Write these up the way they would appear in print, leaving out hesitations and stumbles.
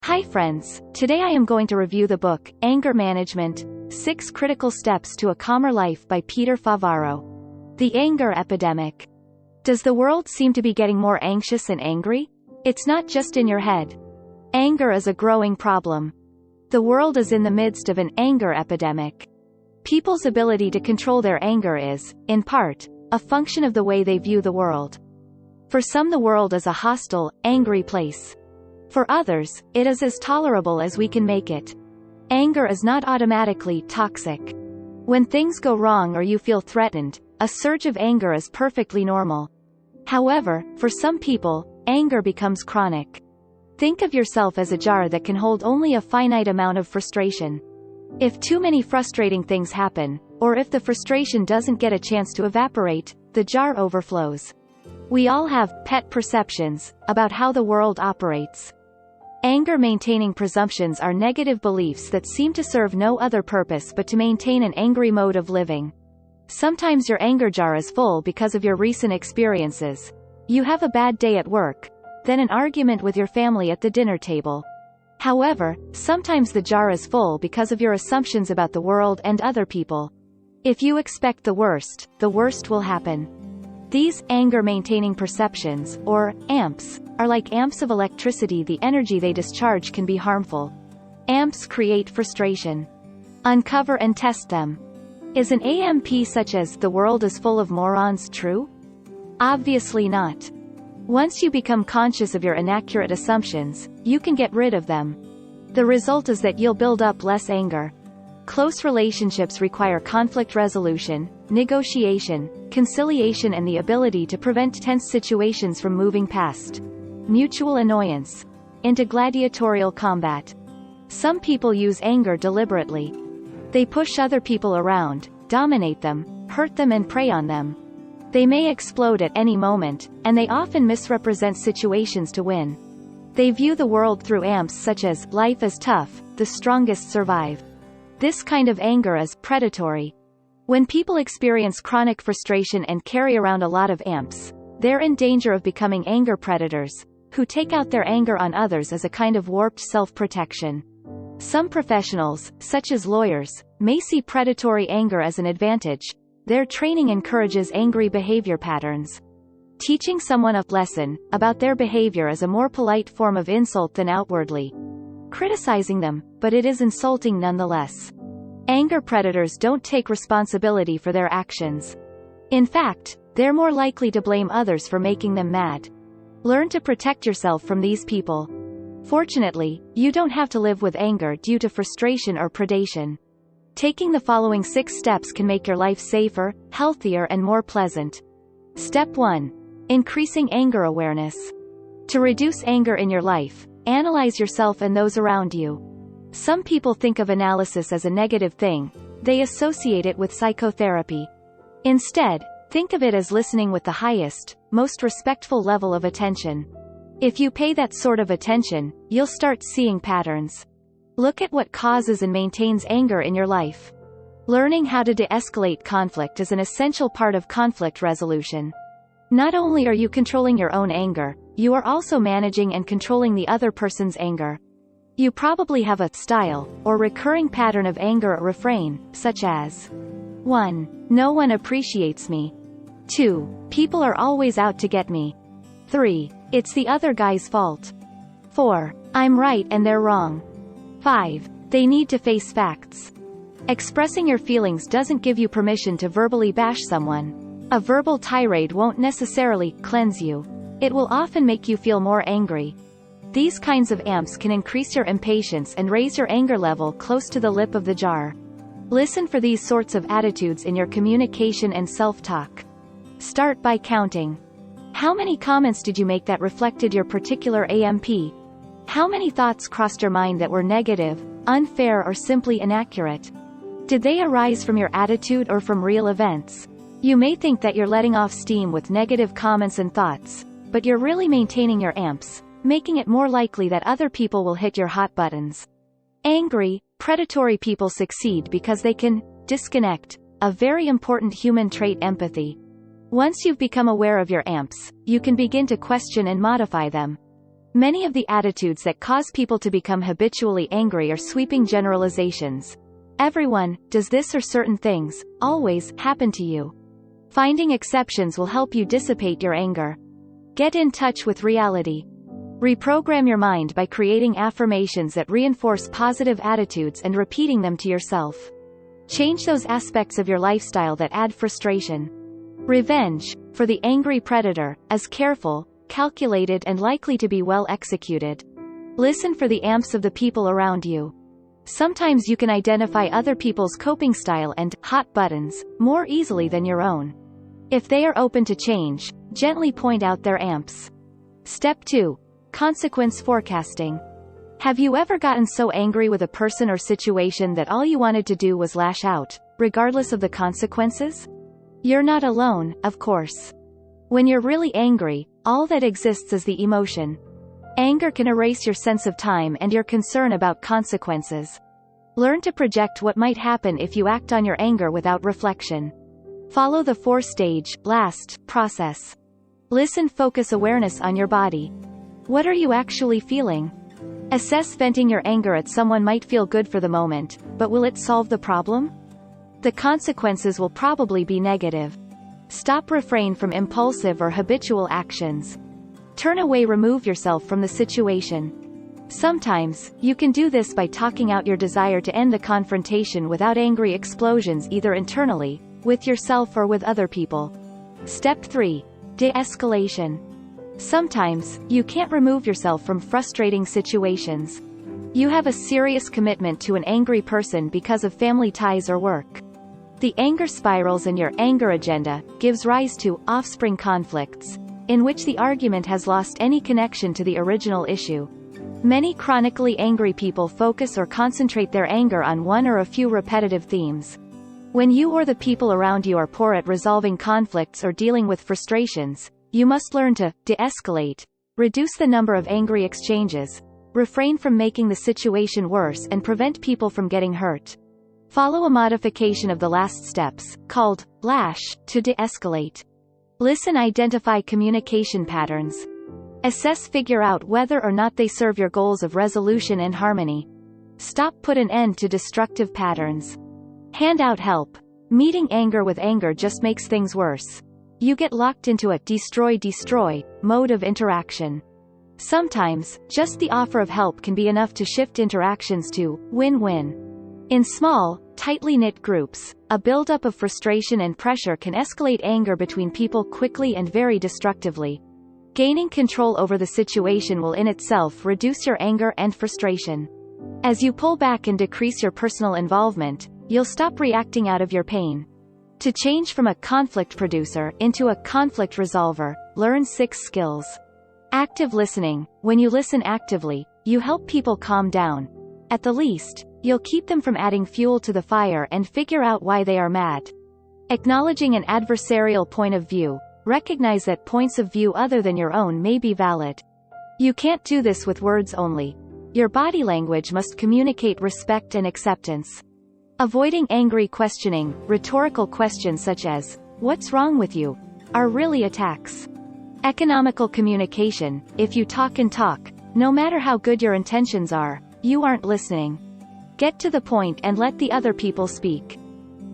Hi friends, today I am going to review the book, Anger Management, 6 Critical Steps to a Calmer Life by Peter Favaro. The Anger Epidemic. Does the world seem to be getting more anxious and angry? It's not just in your head. Anger is a growing problem. The world is in the midst of an anger epidemic. People's ability to control their anger is, in part, a function of the way they view the world. For some, the world is a hostile, angry place. For others, it is as tolerable as we can make it. Anger is not automatically toxic. When things go wrong or you feel threatened, a surge of anger is perfectly normal. However, for some people, anger becomes chronic. Think of yourself as a jar that can hold only a finite amount of frustration. If too many frustrating things happen, or if the frustration doesn't get a chance to evaporate, the jar overflows. We all have pet perceptions about how the world operates. Anger-maintaining presumptions are negative beliefs that seem to serve no other purpose but to maintain an angry mode of living. Sometimes your anger jar is full because of your recent experiences. You have a bad day at work, then an argument with your family at the dinner table. However, sometimes the jar is full because of your assumptions about the world and other people. If you expect the worst will happen. These anger-maintaining perceptions, or amps, are like amps of electricity. The energy they discharge can be harmful. Amps create frustration. Uncover and test them. Is an AMP such as "the world is full of morons" true? Obviously not. Once you become conscious of your inaccurate assumptions, you can get rid of them. The result is that you'll build up less anger. Close relationships require conflict resolution, negotiation, conciliation, and the ability to prevent tense situations from moving past mutual annoyance into gladiatorial combat. Some people use anger deliberately. They push other people around, dominate them, hurt them, and prey on them. They may explode at any moment, and they often misrepresent situations to win. They view the world through amps such as "life is tough, the strongest survive." This kind of anger is predatory. When people experience chronic frustration and carry around a lot of amps, they're in danger of becoming anger predators, who take out their anger on others as a kind of warped self-protection. Some professionals, such as lawyers, may see predatory anger as an advantage. Their training encourages angry behavior patterns. Teaching someone a lesson about their behavior is a more polite form of insult than outwardly criticizing them, but it is insulting nonetheless. Anger predators don't take responsibility for their actions. In fact, they're more likely to blame others for making them mad. Learn to protect yourself from these people. Fortunately, you don't have to live with anger due to frustration or predation. Taking the following 6 steps can make your life safer, healthier, and more pleasant. Step 1. Increasing anger awareness. To reduce anger in your life, analyze yourself and those around you. Some people think of analysis as a negative thing. They associate it with psychotherapy. Instead, think of it as listening with the highest, most respectful level of attention. If you pay that sort of attention, you'll start seeing patterns. Look at what causes and maintains anger in your life. Learning how to de-escalate conflict is an essential part of conflict resolution. Not only are you controlling your own anger, you are also managing and controlling the other person's anger. You probably have a style, or recurring pattern of anger or refrain, such as 1. No one appreciates me. 2. People are always out to get me. 3. It's the other guy's fault. 4. I'm right and they're wrong. 5. They need to face facts. Expressing your feelings doesn't give you permission to verbally bash someone. A verbal tirade won't necessarily cleanse you. It will often make you feel more angry. These kinds of amps can increase your impatience and raise your anger level close to the lip of the jar. Listen for these sorts of attitudes in your communication and self-talk. Start by counting. How many comments did you make that reflected your particular AMP? How many thoughts crossed your mind that were negative, unfair, or simply inaccurate? Did they arise from your attitude or from real events? You may think that you're letting off steam with negative comments and thoughts, but you're really maintaining your amps, making it more likely that other people will hit your hot buttons. Angry, predatory people succeed because they can disconnect a very important human trait: empathy. Once you've become aware of your amps, you can begin to question and modify them. Many of the attitudes that cause people to become habitually angry are sweeping generalizations. Everyone does this or certain things always happen to you. Finding exceptions will help you dissipate your anger. Get in touch with reality. Reprogram your mind by creating affirmations that reinforce positive attitudes and repeating them to yourself. Change those aspects of your lifestyle that add frustration. Revenge, for the angry predator, is careful, calculated and likely to be well executed. Listen for the amps of the people around you. Sometimes you can identify other people's coping style and hot buttons more easily than your own. If they are open to change, gently point out their amps. Step 2. Consequence forecasting. Have you ever gotten so angry with a person or situation that all you wanted to do was lash out, regardless of the consequences? You're not alone, of course. When you're really angry, all that exists is the emotion. Anger can erase your sense of time and your concern about consequences. Learn to project what might happen if you act on your anger without reflection. Follow the 4-stage, LAST, process. Listen, focus awareness on your body. What are you actually feeling? Assess venting your anger at someone might feel good for the moment, but will it solve the problem? The consequences will probably be negative. Stop, refrain from impulsive or habitual actions. Turn away, remove yourself from the situation. Sometimes, you can do this by talking out your desire to end the confrontation without angry explosions, either internally, with yourself or with other people. Step 3. De-escalation. Sometimes, you can't remove yourself from frustrating situations. You have a serious commitment to an angry person because of family ties or work. The anger spirals and your anger agenda gives rise to offspring conflicts, in which the argument has lost any connection to the original issue. Many chronically angry people focus or concentrate their anger on one or a few repetitive themes. When you or the people around you are poor at resolving conflicts or dealing with frustrations, you must learn to de-escalate, reduce the number of angry exchanges, refrain from making the situation worse and prevent people from getting hurt. Follow a modification of the last steps, called LASH, to de-escalate. Listen, identify communication patterns. Assess, figure out whether or not they serve your goals of resolution and harmony. Stop, put an end to destructive patterns. Hand out help. Meeting anger with anger just makes things worse. You get locked into a destroy mode of interaction. Sometimes, just the offer of help can be enough to shift interactions to win-win. In small, tightly knit groups, a buildup of frustration and pressure can escalate anger between people quickly and very destructively. Gaining control over the situation will in itself reduce your anger and frustration. As you pull back and decrease your personal involvement, you'll stop reacting out of your pain. To change from a conflict producer into a conflict resolver, learn 6 skills. Active listening. When you listen actively, you help people calm down. At the least, you'll keep them from adding fuel to the fire and figure out why they are mad. Acknowledging an adversarial point of view. Recognize that points of view other than your own may be valid. You can't do this with words only. Your body language must communicate respect and acceptance. Avoiding angry questioning. Rhetorical questions such as, "What's wrong with you?" are really attacks. Economical communication. If you talk and talk, no matter how good your intentions are, you aren't listening. Get to the point and let the other people speak.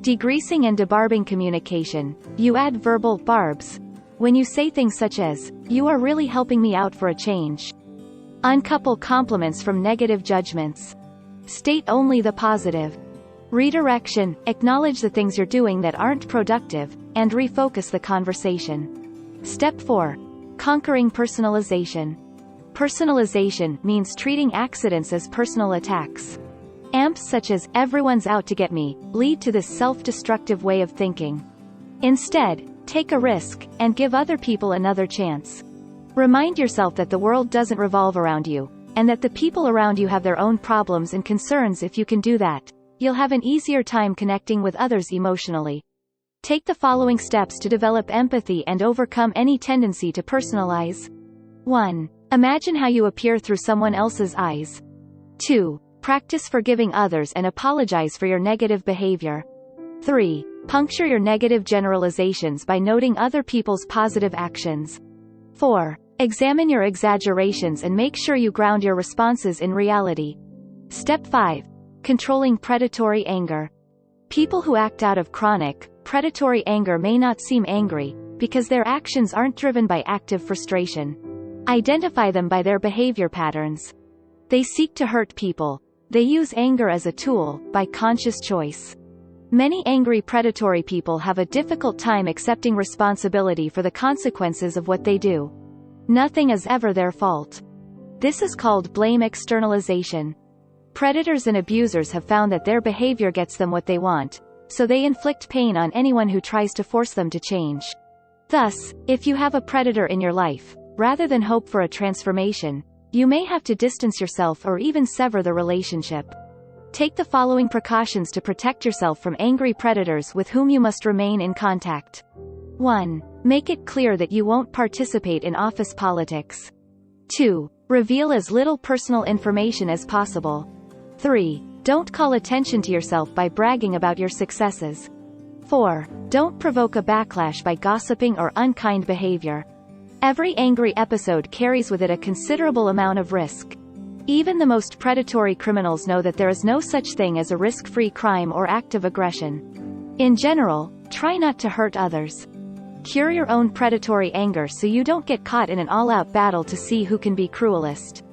Degreasing and debarbing communication. You add verbal barbs. When you say things such as, "You are really helping me out for a change." Uncouple compliments from negative judgments. State only the positive. Redirection. Acknowledge the things you're doing that aren't productive, and refocus the conversation. Step 4. Conquering personalization. Personalization means treating accidents as personal attacks. Amps such as, "Everyone's out to get me," lead to this self-destructive way of thinking. Instead, take a risk, and give other people another chance. Remind yourself that the world doesn't revolve around you, and that the people around you have their own problems and concerns. If you can do that, you'll have an easier time connecting with others emotionally. Take the following steps to develop empathy and overcome any tendency to personalize. 1. Imagine how you appear through someone else's eyes. 2. Practice forgiving others and apologize for your negative behavior. 3. Puncture your negative generalizations by noting other people's positive actions. 4. Examine your exaggerations and make sure you ground your responses in reality. Step 5. Controlling predatory anger. People who act out of chronic, predatory anger may not seem angry, because their actions aren't driven by active frustration. Identify them by their behavior patterns. They seek to hurt people. They use anger as a tool, by conscious choice. Many angry predatory people have a difficult time accepting responsibility for the consequences of what they do. Nothing is ever their fault. This is called blame externalization. Predators and abusers have found that their behavior gets them what they want, so they inflict pain on anyone who tries to force them to change. Thus, if you have a predator in your life, rather than hope for a transformation, you may have to distance yourself or even sever the relationship. Take the following precautions to protect yourself from angry predators with whom you must remain in contact. 1. Make it clear that you won't participate in office politics. 2. Reveal as little personal information as possible. 3. Don't call attention to yourself by bragging about your successes. 4. Don't provoke a backlash by gossiping or unkind behavior. Every angry episode carries with it a considerable amount of risk. Even the most predatory criminals know that there is no such thing as a risk-free crime or act of aggression. In general, try not to hurt others. Cure your own predatory anger so you don't get caught in an all-out battle to see who can be cruelest.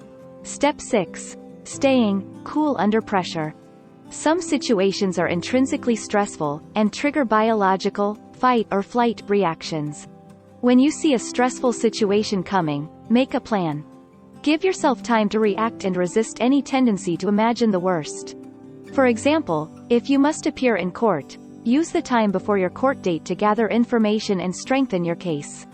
Step 6. Staying cool under pressure. Some situations are intrinsically stressful, and trigger biological, fight or flight reactions. When you see a stressful situation coming, make a plan. Give yourself time to react and resist any tendency to imagine the worst. For example, if you must appear in court, use the time before your court date to gather information and strengthen your case.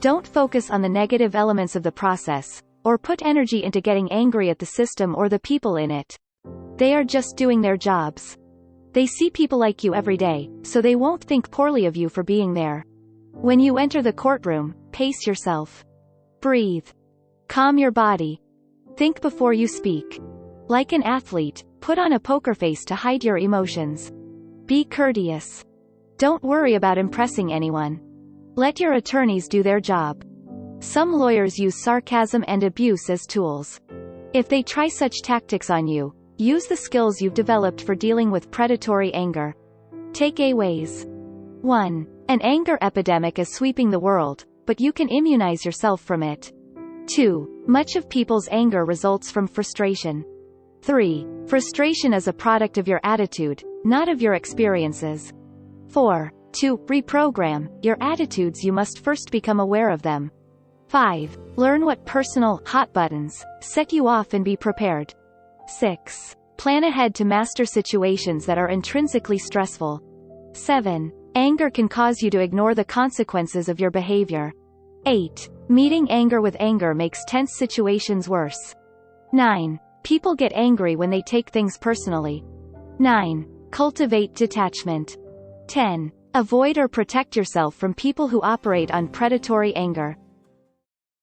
Don't focus on the negative elements of the process, or put energy into getting angry at the system or the people in it. They are just doing their jobs. They see people like you every day, so they won't think poorly of you for being there. When you enter the courtroom, pace yourself. Breathe. Calm your body. Think before you speak. Like an athlete, put on a poker face to hide your emotions. Be courteous. Don't worry about impressing anyone. Let your attorneys do their job. Some lawyers use sarcasm and abuse as tools. If they try such tactics on you, use the skills you've developed for dealing with predatory anger. Take a ways. 1. An anger epidemic is sweeping the world, but you can immunize yourself from it. 2. Much of people's anger results from frustration. 3. Frustration is a product of your attitude, not of your experiences. 4. To reprogram your attitudes, you must first become aware of them. 5. Learn what personal hot buttons set you off and be prepared. 6. Plan ahead to master situations that are intrinsically stressful. 7. Anger can cause you to ignore the consequences of your behavior. 8. Meeting anger with anger makes tense situations worse. 9. People get angry when they take things personally. 9. Cultivate detachment. 10. Avoid or protect yourself from people who operate on predatory anger.